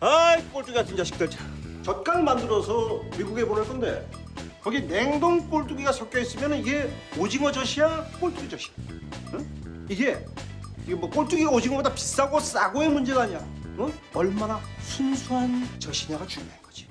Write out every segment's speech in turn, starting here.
아이 꼴뚜기 같은 자식들. 젓갈 만들어서 미국에 보낼 건데 거기 냉동 꼴뚜기가 섞여 있으면 이게 오징어 젓이야 꼴뚜기 젓이야. 응? 이게 뭐 꼴뚜기가 오징어보다 비싸고 싸고의 문제가 아니야. 어? 얼마나 순수한 젓이냐가 중요한 거지.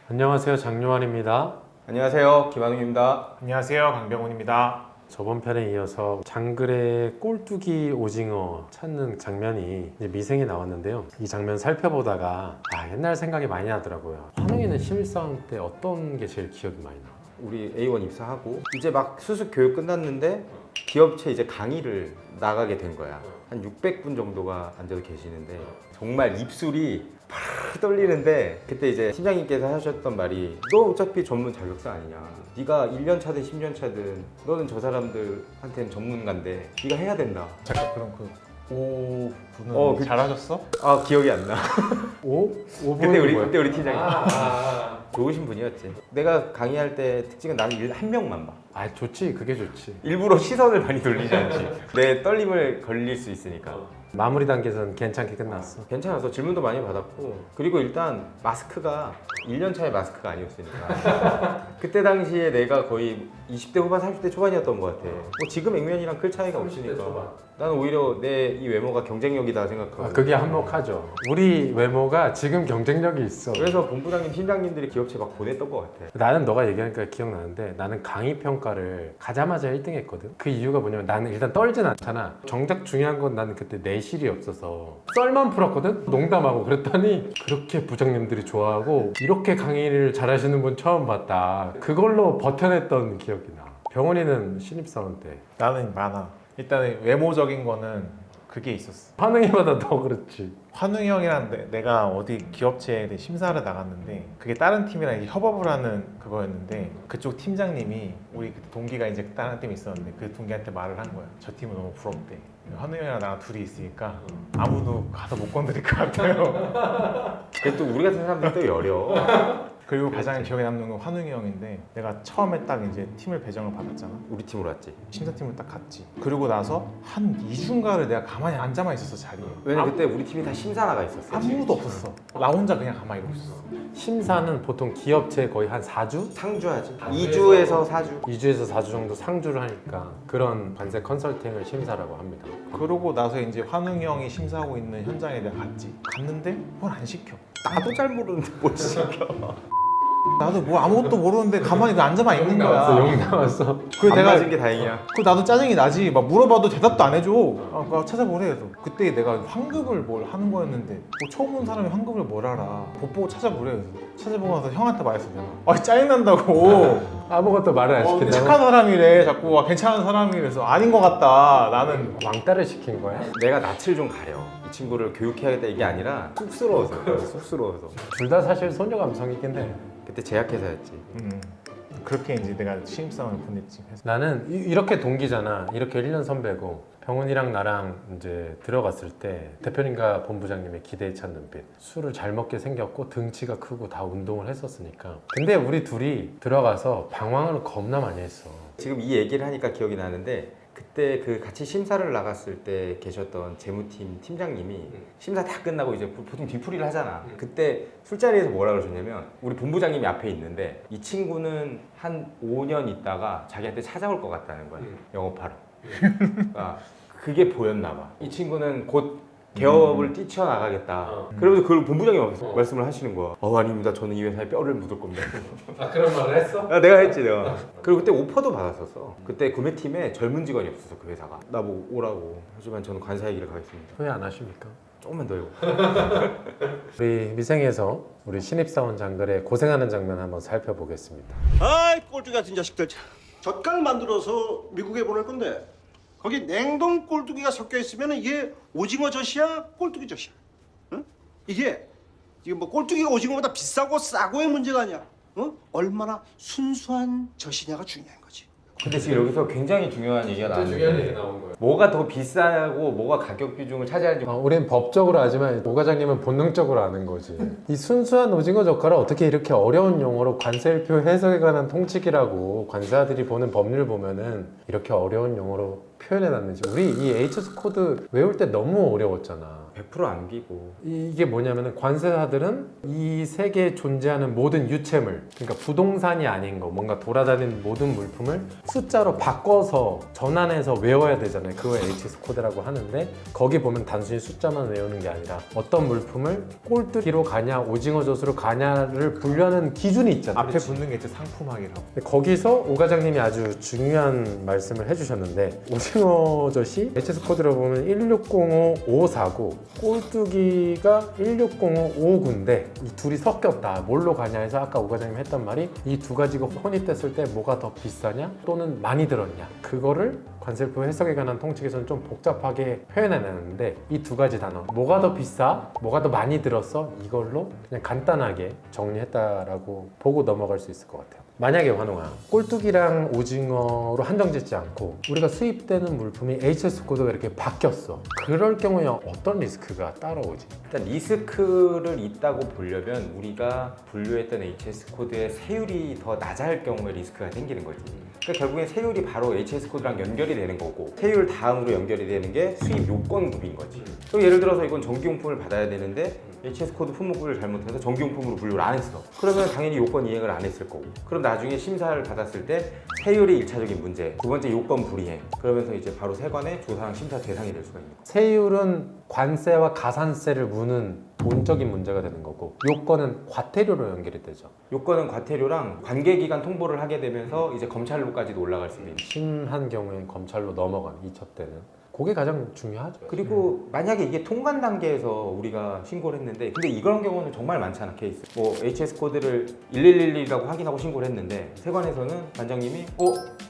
안녕하세요, 장요한입니다. 안녕하세요, 김한웅입니다. 안녕하세요, 강병훈입니다. 저번 편에 이어서 장글의 꼴뚜기 오징어 찾는 장면이 이제 미생이 나왔는데요. 이 장면 살펴보다가 옛날 생각이 많이 나더라고요. 환웅이는 신입사원 때 어떤 게 제일 기억이 많이 나? 우리 A1 입사하고 이제 막 수습 교육 끝났는데 기업체 이제 강의를 나가게 된 거야. 한 600분 정도가 앉아서 계시는데 정말 입술이 팍 떨리는데 그때 이제 팀장님께서 하셨던 말이 너 어차피 전문 자격증 아니냐. 네가 1년 차든 10년 차든 너는 저 사람들한테는 전문가인데 네가 해야 된다. 잠깐 그럼 그 5분은 잘하셨어? 아 기억이 안 나. 그때 우리 뭐야? 그때 우리 팀장님 좋으신 분이었지. 내가 강의할 때 특징은 나는 일 한 명만 봐. 좋지, 그게 좋지. 일부러 시선을 많이 돌리지 않지. 내 떨림을 걸릴 수 있으니까. 마무리 단계에서는 괜찮게 끝났어. 괜찮아서 질문도 많이 받았고 그리고 일단 마스크가 1년 차의 마스크가 아니었으니까 그때 당시에 내가 거의 20대 후반 30대 초반이었던 것 같아. 뭐 지금 액면이랑 클 차이가 없으니까 나는 오히려 내 이 외모가 경쟁력이다 생각하고 그게 한몫하죠. 우리 외모가 지금 경쟁력이 있어. 그래서 본부장님 팀장님들이 기업체 막 보냈던 것 같아. 나는 너가 얘기하니까 기억나는데 나는 강의 평가를 가자마자 1등 했거든. 그 이유가 뭐냐면 나는 일단 떨진 않잖아. 정작 중요한 건 나는 그때 내실이 없어서 썰만 풀었거든. 농담하고 그랬더니 그렇게 부장님들이 좋아하고 이렇게 강의를 잘하시는 분 처음 봤다. 그걸로 버텨냈던 기억이 나. 병원이는 신입사원 때 나는 많아. 일단은 외모적인 거는 그게 있었어. 환웅이보다 더 그렇지. 환웅이 형이랑 내가 어디 기업체에 심사를 나갔는데 그게 다른 팀이랑 이제 협업을 하는 그거였는데 그쪽 팀장님이 우리 그때 동기가 이제 다른 팀이 있었는데 그 동기한테 말을 한 거야. 저 팀은 너무 부럽대. 환웅이 형이랑 나랑 둘이 있으니까 아무도 가서 못 건드릴 것 같아요. 그게 또 우리 같은 사람들이 또 여려. 그리고 가장 기억에 남는 건 환웅이 형인데 내가 처음에 딱 이제 팀을 배정을 받았잖아. 우리 팀으로 왔지. 심사팀을 딱 갔지. 그리고 나서 한 2주인가를 내가 가만히 앉아만 있었어, 자리에. 왜냐면 그때 우리 팀이 다 심사 나가 있었어. 아무도 없었어. 나 혼자 그냥 가만히 이러고 있었어. 심사는 보통 기업체 거의 한 4주? 상주하지. 2주에서 4주. 2주에서 4주 정도 상주를 하니까 그런 관세 컨설팅을 심사라고 합니다. 그러고 나서 이제 환웅이 형이 심사하고 있는 현장에 내가 갔지. 갔는데 뭘 안 시켜. 나도 잘 모르는데 뭘 시켜. 나도 뭐 아무것도 모르는데 가만히 앉아만 있는 거야. 용 나왔어. 그래서 안 내가 맞은 게 다행이야. 그 나도 짜증이 나지. 막 물어봐도 대답도 안 해줘. 그거 찾아보래 해서. 그때 내가 환급을 뭘 하는 거였는데 뭐 처음 온 사람이 환급을 뭘 알아. 못 보고 찾아보래 해서. 찾아보고 나서 형한테 말했어 내가. 짜증난다고. 아무것도 말을 안 시킨다고? 착한 사람이래. 자꾸 괜찮은 사람이래서 아닌 것 같다. 나는 왕따를 시킨 거야? 내가 낯을 좀 가려. 이 친구를 교육해야겠다 이게 아니라 쑥스러워서. 쑥스러워서. 둘 다 사실 소녀 감성이긴 해. 그때 제약회사였지. 그렇게 이제 내가 신입사원을 보냈지. 그래서 나는 이렇게 동기잖아. 이렇게 1년 선배고 병훈이랑 나랑 이제 들어갔을 때 대표님과 본부장님의 기대에 찬 눈빛. 술을 잘 먹게 생겼고 등치가 크고 다 운동을 했었으니까. 근데 우리 둘이 들어가서 방황을 겁나 많이 했어. 지금 이 얘기를 하니까 기억이 나는데 그때 그 같이 심사를 나갔을 때 계셨던 재무팀 팀장님이 심사 다 끝나고 이제 보통 뒤풀이를 하잖아. 그때 술자리에서 뭐라 그러셨냐면 우리 본부장님이 앞에 있는데 이 친구는 한 5년 있다가 자기한테 찾아올 것 같다는 거야. 영업하러. 그러니까 그게 보였나 봐. 이 친구는 곧 개업을 뛰쳐나가겠다. 그러면서 그걸 본부장님 앞에서 말씀을 하시는 거야. 아닙니다. 저는 이 회사에 뼈를 묻을 겁니다. 그런 말을 했어? 내가 했지 내가. 그리고 그때 오퍼도 받았었어. 그때 구매팀에 젊은 직원이 없었어 그 회사가. 나보고 오라고. 하지만 저는 관사의 길을 가겠습니다. 후회 안 하십니까? 조금만 더 해요. 우리 미생에서 우리 신입사원 장글의 고생하는 장면 한번 살펴보겠습니다. 아이 꼴뚜기 같은 자식들. 젓갈 만들어서 미국에 보낼 건데 거기 냉동 꼴뚜기가 섞여 있으면 이게 오징어 젓이야 꼴뚜기 젓이야. 응? 이게 뭐 꼴뚜기가 오징어보다 비싸고 싸고의 문제가 아니야. 얼마나 순수한 젓이냐가 중요한 거지. 근데 지금 여기서 굉장히 중요한 얘기가 나왔는데 나온 거예요. 뭐가 더 비싸고 뭐가 가격 비중을 차지하는지 우린 법적으로 하지만 오 과장님은 본능적으로 아는 거지. 이 순수한 오징어 젓갈을 어떻게 이렇게 어려운 용어로 관세일표 해석에 관한 통칙이라고 관사들이 보는 법률 보면은 이렇게 어려운 용어로 표현해놨는지. 우리 이 HS 코드 외울 때 너무 어려웠잖아. 100% 암기고 이게 뭐냐면은 관세사들은 이 세계에 존재하는 모든 유체물, 그러니까 부동산이 아닌 거, 뭔가 돌아다니는 모든 물품을 숫자로 바꿔서 전환해서 외워야 되잖아요. 그걸 HS 코드라고 하는데, 거기 보면 단순히 숫자만 외우는 게 아니라 어떤 물품을 꼴뚜기로 가냐 오징어 젖으로 가냐를 분류하는 기준이 있잖아요. 앞에 붙는 게 이제 상품학이라고. 근데 거기서 오 과장님이 아주 중요한 말씀을 해주셨는데, 오징어 젖이 HS 코드로 보면 1605-549, 꼴뚜기가 1605-59인데 이 둘이 섞였다. 뭘로 가냐 해서 아까 오 과장님 했던 말이, 이 두 가지가 혼입됐을 때 뭐가 더 비싸냐 또는 많이 들었냐, 그거를 관세법 해석에 관한 통칙에서는 좀 복잡하게 표현해내는데, 이 두 가지 단어, 뭐가 더 비싸, 뭐가 더 많이 들었어, 이걸로 그냥 간단하게 정리했다라고 보고 넘어갈 수 있을 것 같아요. 만약에 환웅아, 꼴뚜기랑 오징어로 한정짓지 않고 우리가 수입되는 물품이 HS 코드가 이렇게 바뀌었어. 그럴 경우에 어떤 리스크가 따라오지? 일단 리스크를 있다고 보려면 우리가 분류했던 HS 코드의 세율이 더 낮을 경우에 리스크가 생기는 거지. 그러니까 결국엔 세율이 바로 HS 코드랑 연결이 되는 거고, 세율 다음으로 연결이 되는 게 수입 요건급인 거지. 또 예를 들어서 이건 전기용품을 받아야 되는데 HS 코드 품목을 잘못해서 전기용품으로 분류를 안 했어. 그러면 당연히 요건 이행을 안 했을 거고, 그럼 나중에 심사를 받았을 때 세율이 1차적인 문제, 두 번째 요건 불이행, 그러면서 이제 바로 세관의 조사랑 심사 대상이 될 수가 있는 거야. 세율은 관세와 가산세를 무는 본적인 문제가 되는 거고, 요건은 과태료로 연결이 되죠. 요건은 과태료랑 관계기간 통보를 하게 되면서 이제 검찰로까지도 올라갈 수 있는. 심한 경우엔 검찰로 넘어간 2차 때는 그게 가장 중요하죠. 그리고 만약에 이게 통관 단계에서 우리가 신고를 했는데, 근데 이런 경우는 정말 많잖아. 케이스 뭐 HS 코드를 1111이라고 확인하고 신고를 했는데 세관에서는 관장님이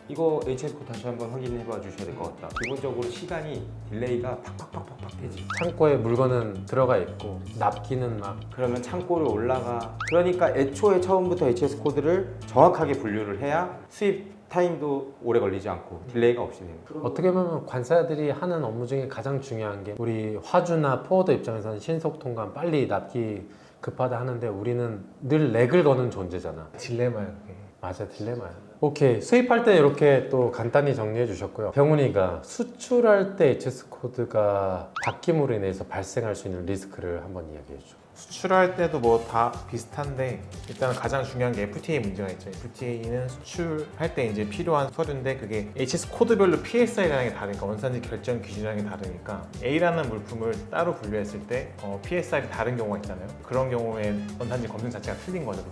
이거 HS 코드 다시 한번 확인해 봐 주셔야 될 것 같다. 기본적으로 시간이 딜레이가 팍팍팍팍 되지. 창고에 물건은 들어가 있고 납기는 막, 그러면 창고로 올라가. 그러니까 애초에 처음부터 HS 코드를 정확하게 분류를 해야 수입 타임도 오래 걸리지 않고 딜레이가 없이 되는 거예요. 어떻게 보면 관사들이 하는 업무 중에 가장 중요한 게, 우리 화주나 포워더 입장에서는 신속 통관, 빨리 납기 급하다 하는데 우리는 늘 렉을 거는 존재잖아. 딜레마야 그게. 맞아, 딜레마야. 오케이, 수입할 때 이렇게 또 간단히 정리해 주셨고요. 병훈이가 수출할 때 HS 코드가 바뀜으로 인해서 발생할 수 있는 리스크를 한번 이야기해 줘. 수출할 때도 뭐 다 비슷한데, 일단은 가장 중요한 게 FTA 문제가 있죠. FTA는 수출할 때 이제 필요한 서류인데, 그게 HS 코드별로 PSI라는 게 다르니까, 원산지 결정 기준이라는 게 다르니까 A라는 물품을 따로 분류했을 때 PSI가 다른 경우가 있잖아요. 그런 경우에 원산지 검증 자체가 틀린 거죠.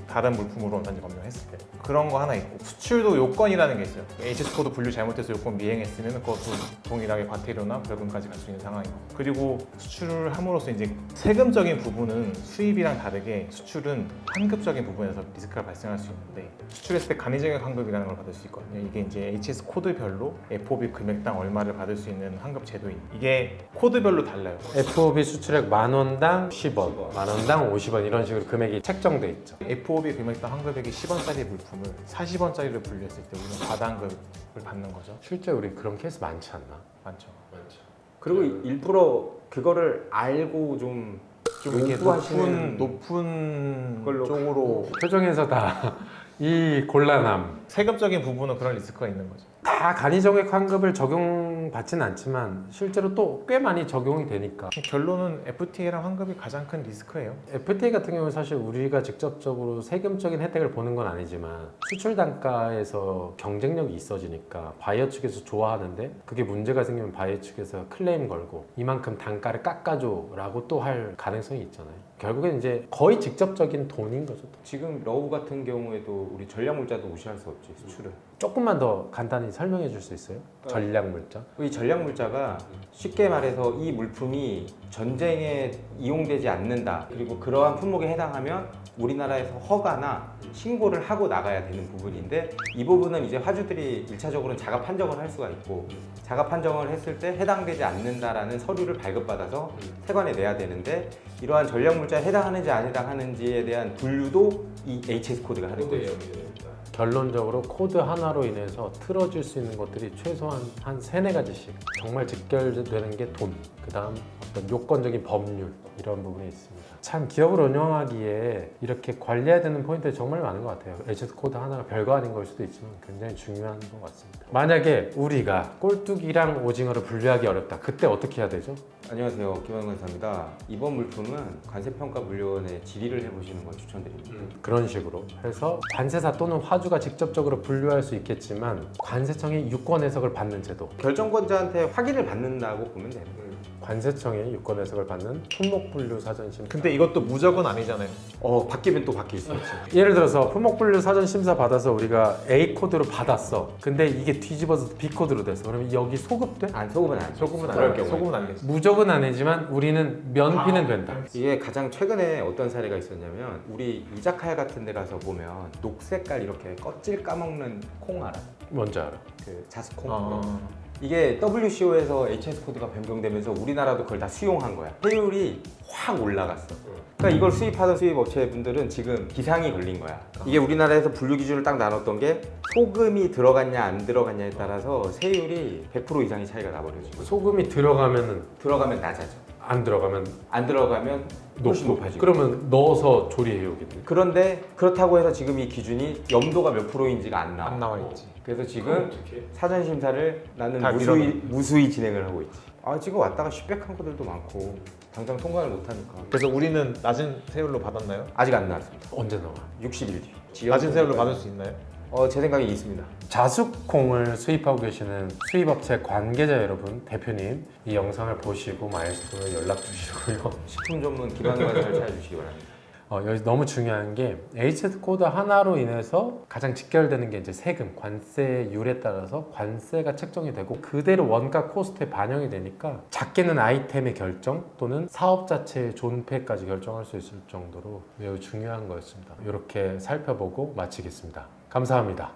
다른 물품으로 원산지 검증했을 때 그런 거 하나 있고, 수출도 요건이라는 게 있어요. HS 코드 분류 잘못해서 요건 미행했으면 그것도 동일하게 과태료나 벌금까지 갈 수 있는 상황이고, 그리고 수출을 함으로써 이제 세금적인 부분은 수입이랑 다르게 수출은 환급적인 부분에서 리스크가 발생할 수 있는데, 수출했을 때 간이적인 환급이라는 걸 받을 수 있거든요. 이게 이제 HS 코드별로 FOB 금액당 얼마를 받을 수 있는 환급 제도인, 이게 코드별로 달라요. FOB 수출액 10,000원당 10원, 10,000원당 50원, 이런 식으로 금액이 책정돼 있죠. FOB 금액당 환급액이 10원짜리 물품을 40원짜리로 분류했을 때 우리는 과다환급을 받는 거죠. 실제 우리 그런 케이스 많지 않나? 많죠. 그리고 일부러 그거를 알고 좀 이렇게 요구하시는 높은 걸로. 쪽으로 표정에서 다 이 곤란함. 세금적인 부분은 그런 리스크가 있는 거죠. 다 간이정액 환급을 적용받지는 않지만 실제로 또 꽤 많이 적용이 되니까. 결론은 FTA랑 환급이 가장 큰 리스크예요. FTA 같은 경우는 사실 우리가 직접적으로 세금적인 혜택을 보는 건 아니지만, 수출 단가에서 경쟁력이 있어지니까 바이어 측에서 좋아하는데, 그게 문제가 생기면 바이어 측에서 클레임 걸고 이만큼 단가를 깎아줘 라고 또 할 가능성이 있잖아요. 결국엔 이제 거의 직접적인 돈인 거죠. 지금 러우 같은 경우에도 우리 전략물자도 무시할 수 없지, 수출을. 조금만 더 간단히 설명해 줄 수 있어요? 전략물자? 이 전략물자가 쉽게 말해서 이 물품이 전쟁에 이용되지 않는다, 그리고 그러한 품목에 해당하면 우리나라에서 허가나 신고를 하고 나가야 되는 부분인데, 이 부분은 이제 화주들이 1차적으로는 자가 판정을 할 수가 있고, 자가 판정을 했을 때 해당되지 않는다라는 서류를 발급받아서 세관에 내야 되는데, 이러한 전략물자에 해당하는지 안 해당하는지에 대한 분류도 이 HS 코드가 하는 거예요. 결론적으로 코드 하나로 인해서 틀어질 수 있는 것들이 최소한 한 3-4가지씩 정말 직결되는 게 돈, 그 다음 어떤 요건적인 법률, 이런 부분이 있습니다. 참 기업을 운영하기에 이렇게 관리해야 되는 포인트가 정말 많은 것 같아요. HS 코드 하나가 별거 아닌 걸 수도 있지만 굉장히 중요한 것 같습니다. 만약에 우리가 꼴뚜기랑 오징어를 분류하기 어렵다. 그때 어떻게 해야 되죠? 안녕하세요, 김환 강사입니다. 이번 물품은 관세평가물류원에 질의를 해보시는 걸 추천드립니다. 그런 식으로 해서 관세사 또는 화주가 직접적으로 분류할 수 있겠지만 관세청이 유권 해석을 받는 제도, 결정권자한테 확인을 받는다고 보면 됩니다. 관세청이 유권 해석을 받는 품목분류 사전심사. 근데 이것도 무적은 아니잖아요. 바뀌면 또 바뀔 수 있지. 예를 들어서 품목분류 사전심사 받아서 우리가 A 코드로 받았어. 근데 이게 뒤집어서 B 코드로 됐어. 그러면 여기 소급돼? 소급은 안 돼. 소금은 그럴 안 돼. 경우에. 소금은 안 돼. 무적은 아니지만 우리는 면피는 된다. 이게 가장 최근에 어떤 사례가 있었냐면 우리 이자카야 같은 데 가서 보면 녹색깔 이렇게 껍질 까먹는 콩 알아? 뭔지 알아? 그 자스콩. 아. 이게 WCO에서 HS 코드가 변경되면서 우리나라도 그걸 다 수용한 거야. 회율이 확 올라갔어. 그러니까 이걸 수입하던 수입 업체분들은 지금 기상이 걸린 거야. 이게 우리나라에서 분류 기준을 딱 나눴던 게 소금이 들어갔냐 안 들어갔냐에 따라서 세율이 100% 이상의 차이가 나버려지고 소금이 들어가면은 들어가면 낮아져. 안 들어가면 안 들어가면 훨씬 높아지고. 그러면 넣어서 조리해오겠네. 그런데 그렇다고 해서 지금 이 기준이 염도가 몇 프로인지가 안 나와. 안 나와 있지. 그래서 지금 사전 심사를 나는 다 무수히 진행을 하고 있지. 지금 왔다가 슈백한 것들도 많고 당장 통과를 못 하니까. 그래서 우리는 낮은 세율로 받았나요? 아직 안 나왔습니다. 언제 나와? 60일 뒤. 낮은 세율로 받을 수 있나요? 제 생각이 있습니다. 자숙콩을 수입하고 계시는 수입업체 관계자 여러분, 대표님 이 영상을 보시고 마일스톤을 연락 주시고요. 식품 전문 김한우 관사를 찾아주시기 바랍니다. 여기 너무 중요한 게 HS 코드 하나로 인해서 가장 직결되는 게 이제 세금, 관세율에 따라서 관세가 책정이 되고 그대로 원가 코스트에 반영이 되니까 작게는 아이템의 결정 또는 사업 자체의 존폐까지 결정할 수 있을 정도로 매우 중요한 거였습니다. 이렇게 살펴보고 마치겠습니다. 감사합니다.